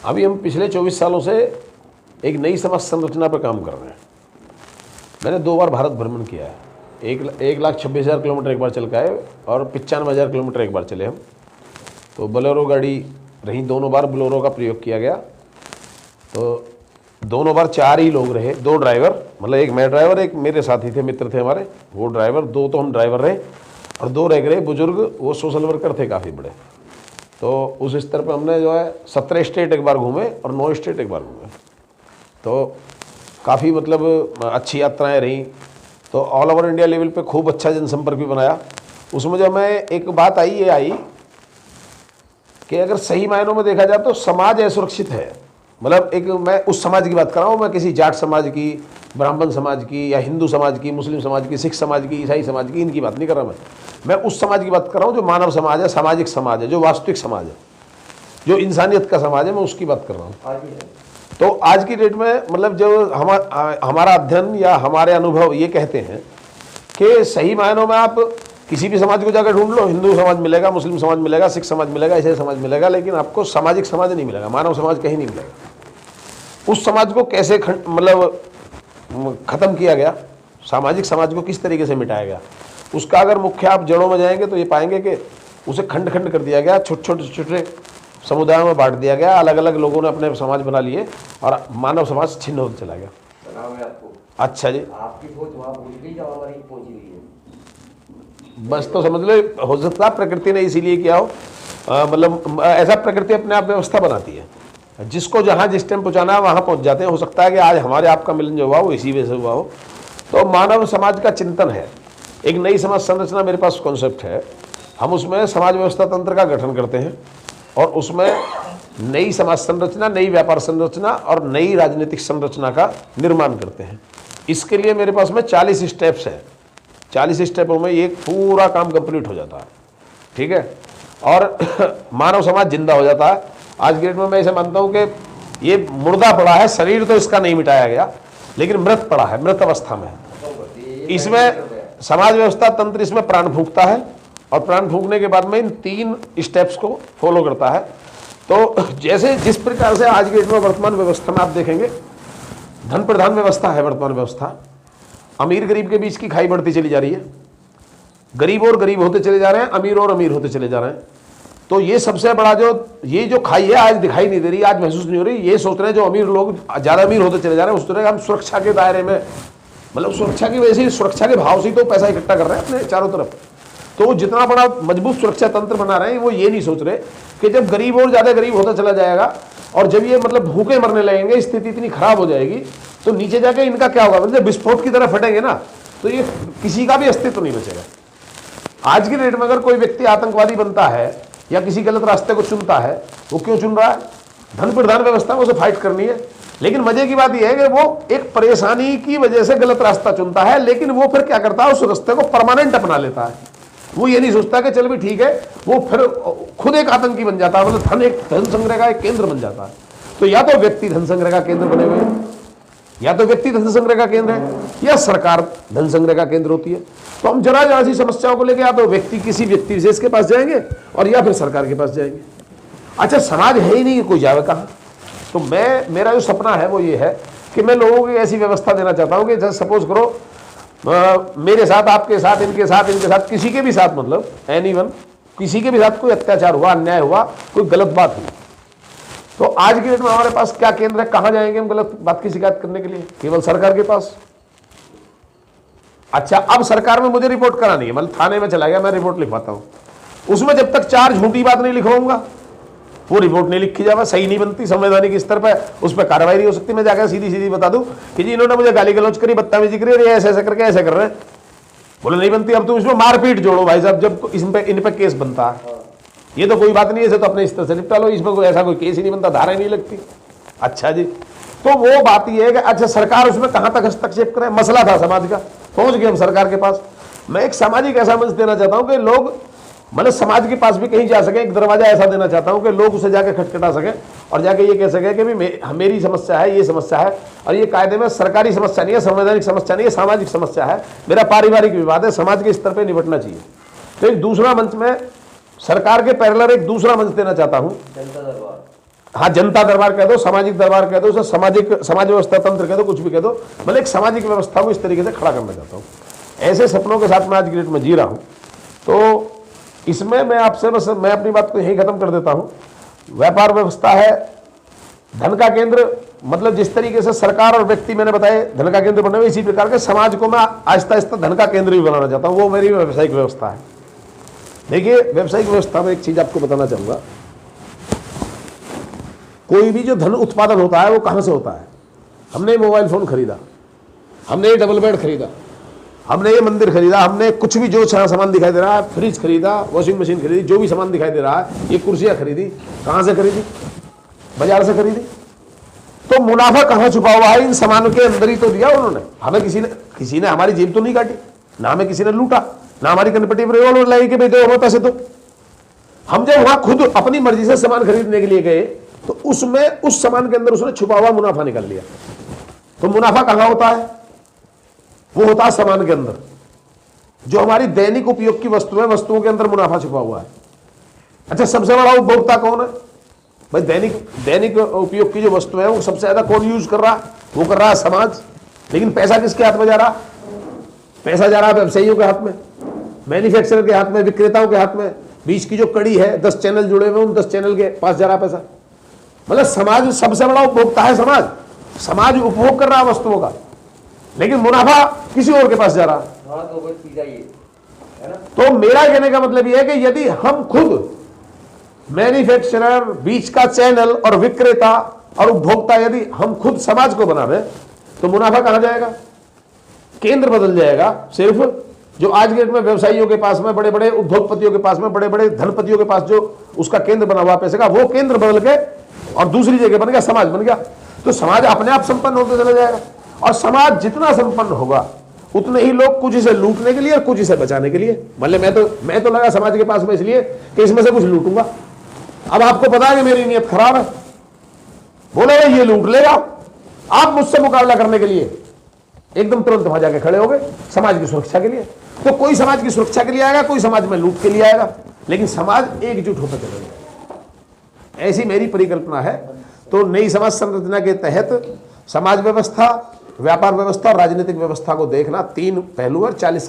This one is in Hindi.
अभी हम पिछले 24 सालों से एक नई समाज संरचना पर काम कर रहे हैं। मैंने 2 बार भारत भ्रमण किया है। 1,26,000 किलोमीटर एक बार चल के आए और 95,000 किलोमीटर एक बार चले हम। तो बोलेरो गाड़ी रही, दोनों बार बोलेरो का प्रयोग किया गया। तो दोनों बार 4 ही लोग रहे, 2 ड्राइवर, मतलब एक मैं ड्राइवर, एक मेरे साथी थे, मित्र थे हमारे, वो ड्राइवर, 2 तो हम ड्राइवर रहे और 2 रह गए बुजुर्ग, वो सोशल वर्कर थे काफ़ी बड़े। तो उस स्तर पर हमने जो है 17 स्टेट एक बार घूमे और 9 स्टेट एक बार घूमे। तो काफ़ी मतलब अच्छी यात्राएं रहीं। तो ऑल ओवर इंडिया लेवल पे खूब अच्छा जनसंपर्क भी बनाया। उसमें जो मैं एक बात ये आई कि अगर सही मायनों में देखा जाए तो समाज असुरक्षित है। मतलब एक मैं उस समाज की बात कर रहा हूँ, मैं किसी जाट समाज की, ब्राह्मण समाज की या हिंदू समाज की, मुस्लिम समाज की, सिख समाज की, ईसाई समाज की, इनकी बात नहीं कर रहा मैं उस समाज की बात कर रहा हूँ जो मानव समाज है, सामाजिक समाज है, जो वास्तविक समाज है, जो इंसानियत का समाज है, मैं उसकी बात कर रहा हूँ। तो आज की डेट में मतलब जो हमारा अध्ययन या हमारे अनुभव ये कहते हैं कि सही मायनों में आप किसी भी समाज को जाकर ढूंढ लो, हिंदू समाज मिलेगा, मुस्लिम समाज मिलेगा, सिख समाज मिलेगा, ईसाई समाज मिलेगा, लेकिन आपको सामाजिक समाज नहीं मिलेगा, मानव समाज कहीं नहीं मिलेगा। उस समाज को कैसे मतलब खत्म किया गया, सामाजिक समाज को किस तरीके से मिटाया गया, उसका अगर मुख्य आप जड़ों में जाएंगे तो ये पाएंगे कि उसे खंड खंड कर दिया गया, छोटे छोटे समुदायों में बांट दिया गया, अलग अलग लोगों ने अपने समाज बना लिए और मानव समाज छिन्न होता चला गया। अच्छा जी, आपकी सोच वहाँ पहुँच गई जहाँ हमारी पहुँची हुई है। बस तो समझ लो, हो सकता है प्रकृति ने इसीलिए किया हो, मतलब ऐसा प्रकृति अपने आप व्यवस्था बनाती है, जिसको जहाँ जिस टाइम पहुँचाना है वहाँ पहुँच जाते हैं। हो सकता है कि आज हमारे आपका मिलन जो हुआ वो इसी वजह से हुआ हो। तो मानव समाज का चिंतन है, एक नई समाज संरचना मेरे पास कॉन्सेप्ट है। हम उसमें समाज व्यवस्था तंत्र का गठन करते हैं और उसमें नई समाज संरचना, नई व्यापार संरचना और नई राजनीतिक संरचना का निर्माण करते हैं। इसके लिए मेरे पास में 40 स्टेप्स हैं। 40 स्टेपों में ये पूरा काम कंप्लीट हो जाता है, ठीक है, और मानव समाज जिंदा हो जाता है। आज की डेट में मैं ऐसे मानता हूँ कि ये मुर्दा पड़ा है, शरीर तो इसका नहीं मिटाया गया, लेकिन मृत पड़ा है, मृत अवस्था में। इसमें समाज व्यवस्था तंत्र इसमें प्राण फूंकता है और प्राण फूंकने के बाद में इन 3 स्टेप्स को फॉलो करता है। तो जैसे जिस प्रकार से आज के डेट में वर्तमान व्यवस्था में आप देखेंगे, धन प्रधान व्यवस्था है वर्तमान व्यवस्था, अमीर गरीब के बीच की खाई बढ़ती चली जा रही है, गरीब और गरीब होते चले जा रहे हैं, अमीर और अमीर होते चले जा रहे हैं। तो ये सबसे बड़ा जो खाई है आज दिखाई नहीं दे रही, आज महसूस नहीं हो रही। ये सोच रहे हैं जो अमीर लोग ज़्यादा अमीर होते चले जा रहे हैं, उस तरह हम सुरक्षा के दायरे में, मतलब सुरक्षा की वजह से, सुरक्षा के भाव से तो पैसा इकट्ठा कर रहे हैं अपने चारों तरफ। तो जितना बड़ा मजबूत सुरक्षा तंत्र बना रहे हैं, वो ये नहीं सोच रहे कि जब गरीब और ज़्यादा गरीब होता चला जाएगा और जब ये मतलब भूखे मरने लगेंगे, स्थिति इतनी खराब हो जाएगी, तो नीचे जाके इनका क्या होगा, मतलब विस्फोट की तरह फटेंगे ना, तो ये किसी का भी अस्तित्व नहीं बचेगा। आज की डेट में अगर कोई व्यक्ति आतंकवादी बनता है या किसी गलत रास्ते को चुनता है, वो क्यों चुन रहा है? धन प्रधान व्यवस्था में उसे फाइट करनी है। लेकिन मजे की बात यह है कि वो एक परेशानी की वजह से गलत रास्ता चुनता है, लेकिन वो फिर क्या करता है, उस रास्ते को परमानेंट अपना लेता है। वो ये नहीं सोचता कि चल भी ठीक है, वो फिर खुद एक आतंकी बन जाता है, मतलब धन संग्रह का एक केंद्र बन जाता है। तो या तो व्यक्ति धन संग्रह का केंद्र बने हुए हैं, या तो व्यक्ति धन संग्रह का केंद्र है, या सरकार धन संग्रह का केंद्र होती है। तो हम जरा सी समस्याओं को लेकर या तो किसी व्यक्ति विशेष के पास जाएंगे और या फिर सरकार के पास जाएंगे। अच्छा, समाज है ही नहीं, कोई जावे कहाँ? तो मेरा जो सपना है वो ये है कि मैं लोगों को ऐसी व्यवस्था देना चाहता हूँ कि सपोज करो मेरे साथ, आपके साथ, इनके साथ, किसी के भी साथ, मतलब एनीवन, किसी के भी साथ कोई अत्याचार हुआ, अन्याय हुआ, कोई गलत बात हुई, तो आज की डेट में हमारे पास क्या केंद्र है? कहाँ जाएंगे हम गलत बात की शिकायत करने के लिए? केवल सरकार के पास। अच्छा, अब सरकार में मुझे रिपोर्ट करानी है, मतलब थाने में चला गया, मैं रिपोर्ट लिखवाता हूँ, उसमें जब तक 4 झूठी बात नहीं लिखवाऊंगा वो रिपोर्ट नहीं लिखी जावा, सही नहीं बनती, संवैधानिक स्तर पर उस पर कार्रवाई नहीं हो सकती। मैं जाकर सीधी बता दूं कि जी इन्होंने मुझे गाली गलौज करी, बदतमीजी करी, ऐसे ऐसे करके ऐसे कर रहे हैं, बोले नहीं बनती। अब तुम इसमें मारपीट जोड़ो भाई साहब, जब इन पे केस बनता है। ये तो कोई बात नहीं है, इसे तो अपने स्तर से निपटा लो, इसमें कोई ऐसा कोई केस ही नहीं बनता, धारा ही नहीं लगती। अच्छा जी, तो वो बात ये है कि अच्छा सरकार उसमें कहाँ तक हस्तक्षेप करे? मसला था समाज का, पहुंच गए हम सरकार के पास। मैं एक सामाजिक ऐसा मंच देना चाहता हूँ कि लोग मतलब समाज के पास भी कहीं जा सके, एक दरवाजा ऐसा देना चाहता हूं कि लोग उसे जाके खटखटा सके और जाके ये कह सके कि भी मेरी समस्या है, ये समस्या है, और ये कायदे में सरकारी समस्या नहीं है, संवैधानिक समस्या नहीं है, सामाजिक समस्या है, मेरा पारिवारिक विवाद है, समाज के स्तर पर निपटना चाहिए। तो एक दूसरा मंच में सरकार के पैरेलल एक दूसरा मंच देना चाहता हूं, हाँ, जनता दरबार कह दो, सामाजिक दरबार कह दो, उसे समाज व्यवस्था तंत्र कह दो, कुछ भी कह दो, मतलब एक सामाजिक व्यवस्था को इस तरीके से खड़ा करना चाहता हूँ। ऐसे सपनों के साथ मैं आज की डेट में जी रहा हूँ। तो इसमें मैं आपसे बस मैं अपनी बात को यहीं खत्म कर देता हूँ। व्यापार व्यवस्था है धन का केंद्र, मतलब जिस तरीके से सरकार और व्यक्ति मैंने बताए धन का केंद्र बने हुए, इसी प्रकार के समाज को मैं आहिस्ता आहिस्ता धन का केंद्र भी बनाना चाहता हूँ। वो मेरी व्यावसायिक व्यवस्था है। देखिए, व्यावसायिक व्यवस्था में एक चीज आपको बताना चाहूंगा, कोई भी जो धन उत्पादन होता है वो कहां से होता है? हमने मोबाइल फोन खरीदा, हमने ये डबल बेड खरीदा, हमने ये मंदिर खरीदा, हमने कुछ भी जो सामान दिखाई दे रहा है, फ्रिज खरीदा, वॉशिंग मशीन खरीदी, जो भी सामान दिखाई दे रहा है, ये कुर्सियां खरीदी, कहां से खरीदी? बाजार से खरीदी। तो मुनाफा कहां छुपा हुआ है? इन सामानों के अंदर ही तो दिया उन्होंने। हमें किसी ने हमारी जेब तो नहीं काटी, ना हमें किसी ने लूटा, ना हमारी कनपट्टी पर रिवॉल्वर लगी कि बेटे हमें पैसे दो। हम जब वहां खुद अपनी मर्जी से सामान खरीदने के लिए गए तो उसमें उस सामान के अंदर उसने छुपा हुआ मुनाफा निकाल लिया। तो मुनाफा कहां होता है? वो होता है सामान के अंदर। जो हमारी दैनिक उपयोग की वस्तु है, वस्तुओं के अंदर मुनाफा छुपा हुआ है। अच्छा, सबसे बड़ा उपभोक्ता कौन है भाई? दैनिक उपयोग की जो वस्तु है वो सबसे ज्यादा कौन यूज कर रहा है? वो कर रहा है समाज। लेकिन पैसा किसके हाथ में जा रहा? पैसा जा रहा है व्यवसायियों के हाथ में, मैन्युफैक्चरर के हाथ में, विक्रेताओं के हाथ में। बीच की जो कड़ी है, 10 चैनल जुड़े हुए, उन 10 चैनल के पास जा रहा पैसा। मतलब समाज सबसे बड़ा उपभोक्ता है। समाज उपभोग कर रहा है वस्तुओं का, लेकिन मुनाफा किसी और के पास जा रहा है। तो मेरा कहने का मतलब यह है कि यदि हम खुद मैन्युफैक्चरर, बीच का चैनल और विक्रेता और उपभोक्ता, यदि हम खुद समाज को बना रहे तो मुनाफा कहां जाएगा? केंद्र बदल जाएगा। सिर्फ जो आज के डेट में व्यवसायियों के पास में, बड़े बड़े उद्योगपतियों के पास में, बड़े बड़े धनपतियों के पास जो उसका केंद्र बना हुआ पैसे का, वो केंद्र बदल के और दूसरी जगह बन गया, समाज बन गया। तो समाज अपने आप संपन्न होते चला जाएगा। और समाज जितना संपन्न होगा उतने ही लोग कुछ इसे लूटने के लिए और कुछ इसे बचाने के लिए। मतलब मैं तो लगा समाज के पास में इसलिए कि इसमें से कुछ लूटूंगा। अब आपको पता है कि मेरी नीयत खराब है, बोले ये लूट लेगा, आप मुझसे मुकाबला करने के लिए एकदम तुरंत वहां जाके खड़े हो गए समाज की सुरक्षा के लिए। तो कोई समाज की सुरक्षा के लिए आएगा, कोई समाज में लूट के लिए आएगा, लेकिन समाज एकजुट होकर चलेगा। ऐसी मेरी परिकल्पना है। तो नई समाज संरचना के तहत समाज व्यवस्था, व्यापार व्यवस्था और राजनीतिक व्यवस्था को देखना 3 पहलू और 40